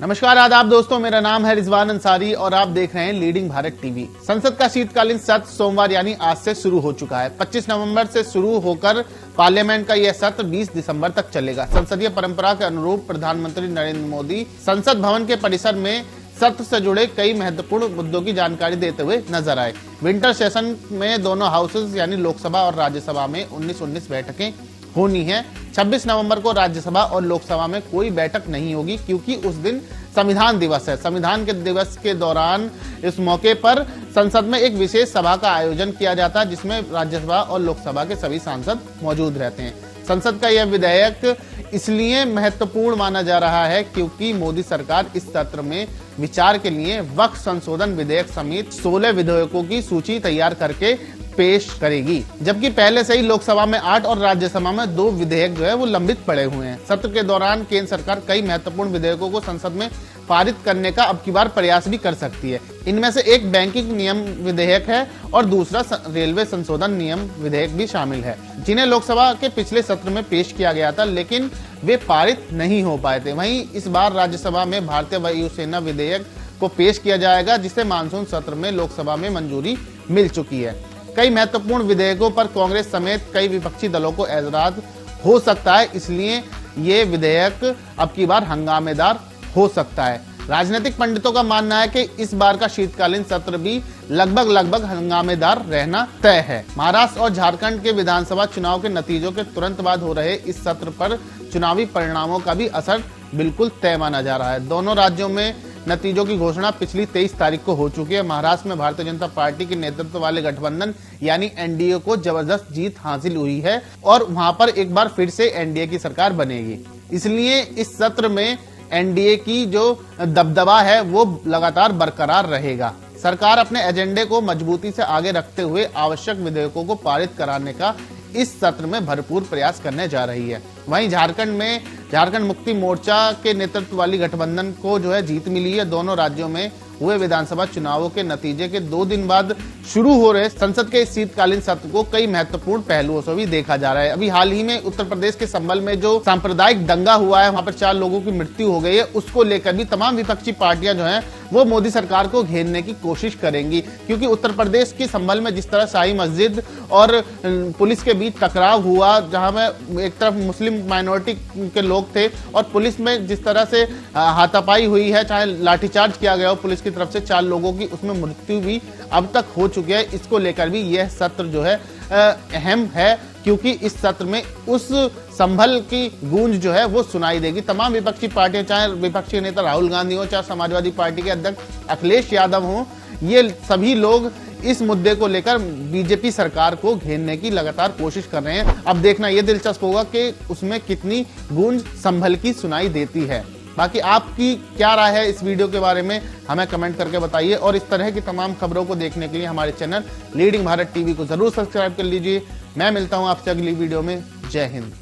नमस्कार आदाब दोस्तों, मेरा नाम है रिजवान अंसारी और आप देख रहे हैं लीडिंग भारत टीवी। संसद का शीतकालीन सत्र सोमवार यानी आज से शुरू हो चुका है। 25 नवंबर से शुरू होकर पार्लियामेंट का यह सत्र 20 दिसंबर तक चलेगा। संसदीय परंपरा के अनुरूप प्रधानमंत्री नरेंद्र मोदी संसद भवन के परिसर में सत्र से जुड़े कई महत्वपूर्ण मुद्दों की जानकारी देते हुए नजर आए। विंटर सेशन में दोनों हाउसेज यानी लोकसभा और राज्यसभा में 19-19 बैठकें होनी है। 26 नवंबर को राज्यसभा और लोकसभा में कोई बैठक नहीं होगी क्योंकि उस दिन संविधान दिवस है। संविधान के दिवस के दौरान इस मौके पर संसद में एक विशेष सभा का आयोजन किया जाता है जिसमें राज्यसभा और लोकसभा के सभी सांसद मौजूद रहते हैं। संसद का यह विधेयक इसलिए महत्वपूर्ण माना जा रहा है क्योंकि मोदी सरकार इस सत्र में विचार के लिए वक्फ संशोधन विधेयक समेत 16 विधेयकों की सूची तैयार करके पेश करेगी, जबकि पहले से ही लोकसभा में 8 और राज्यसभा में 2 विधेयक जो है वो लंबित पड़े हुए हैं। सत्र के दौरान केंद्र सरकार कई महत्वपूर्ण विधेयकों को संसद में पारित करने का अब की बार प्रयास भी कर सकती है। इनमें से एक बैंकिंग नियम विधेयक है और दूसरा रेलवे संशोधन नियम विधेयक भी शामिल है, जिन्हें लोकसभा के पिछले सत्र में पेश किया गया था लेकिन वे पारित नहीं हो पाए थे। वहीं इस बार राज्यसभा में भारतीय वायुसेना विधेयक को पेश किया जाएगा जिसे मानसून सत्र में लोकसभा में मंजूरी मिल चुकी है। कई महत्वपूर्ण विधेयकों पर कांग्रेस समेत कई विपक्षी दलों को ऐतराज हो सकता है, इसलिए ये विधेयक अब की बार हंगामेदार हो सकता है। राजनीतिक पंडितों का मानना है कि इस बार का शीतकालीन सत्र भी लगभग हंगामेदार रहना तय है। महाराष्ट्र और झारखंड के विधानसभा चुनाव के नतीजों के तुरंत बाद हो रहे इस सत्र पर चुनावी परिणामों का भी असर बिल्कुल तय माना जा रहा है। दोनों राज्यों में नतीजों की घोषणा पिछली 23 तारीख को हो चुकी है। महाराष्ट्र में भारतीय जनता पार्टी के नेतृत्व वाले गठबंधन यानी एनडीए को जबरदस्त जीत हासिल हुई है और वहां पर एक बार फिर से एनडीए की सरकार बनेगी। इसलिए इस सत्र में एनडीए की जो दबदबा है वो लगातार बरकरार रहेगा। सरकार अपने एजेंडे को मजबूती से आगे रखते हुए आवश्यक विधेयकों को पारित कराने का इस सत्र में भरपूर प्रयास करने जा रही है। वहीं झारखंड मुक्ति मोर्चा के नेतृत्व वाली गठबंधन को जो है जीत मिली है। दोनों राज्यों में हुए विधानसभा चुनावों के नतीजे के 2 दिन बाद शुरू हो रहे संसद के इस शीतकालीन सत्र को कई महत्वपूर्ण पहलुओं से भी देखा जा रहा है। अभी हाल ही में उत्तर प्रदेश के संभल में जो सांप्रदायिक दंगा हुआ है, वहां पर 4 लोगों की मृत्यु हो गई है, उसको लेकर भी तमाम विपक्षी पार्टियां जो हैं वो मोदी सरकार को घेरने की कोशिश करेंगी क्योंकि उत्तर प्रदेश की संभल में जिस तरह शाही मस्जिद और पुलिस के बीच टकराव हुआ, जहां में एक तरफ मुस्लिम माइनॉरिटी के लोग थे और पुलिस में जिस तरह से हाथापाई हुई है, चाहे लाठीचार्ज किया गया हो पुलिस की तरफ से 4 लोगों की, उसमें मृत्यु भी अब तक हो चुकी है। इसको लेकर भी यह सत्र जो है अहम है क्योंकि इस सत्र में उस संभल की गूंज जो है वो सुनाई देगी। तमाम विपक्षी पार्टियां, चाहे विपक्षी नेता राहुल गांधी हो, चाहे समाजवादी पार्टी के अध्यक्ष अखिलेश यादव हो, ये सभी लोग इस मुद्दे को लेकर बीजेपी सरकार को घेरने की लगातार कोशिश कर रहे हैं। अब देखना ये दिलचस्प होगा कि उसमें कितनी गूंज संभल की सुनाई देती है। बाकी आपकी क्या राय है इस वीडियो के बारे में हमें कमेंट करके बताइए और इस तरह की तमाम खबरों को देखने के लिए हमारे चैनल लीडिंग भारत टीवी को जरूर सब्सक्राइब कर लीजिए। मैं मिलता हूं आपसे अगली वीडियो में। जय हिंद।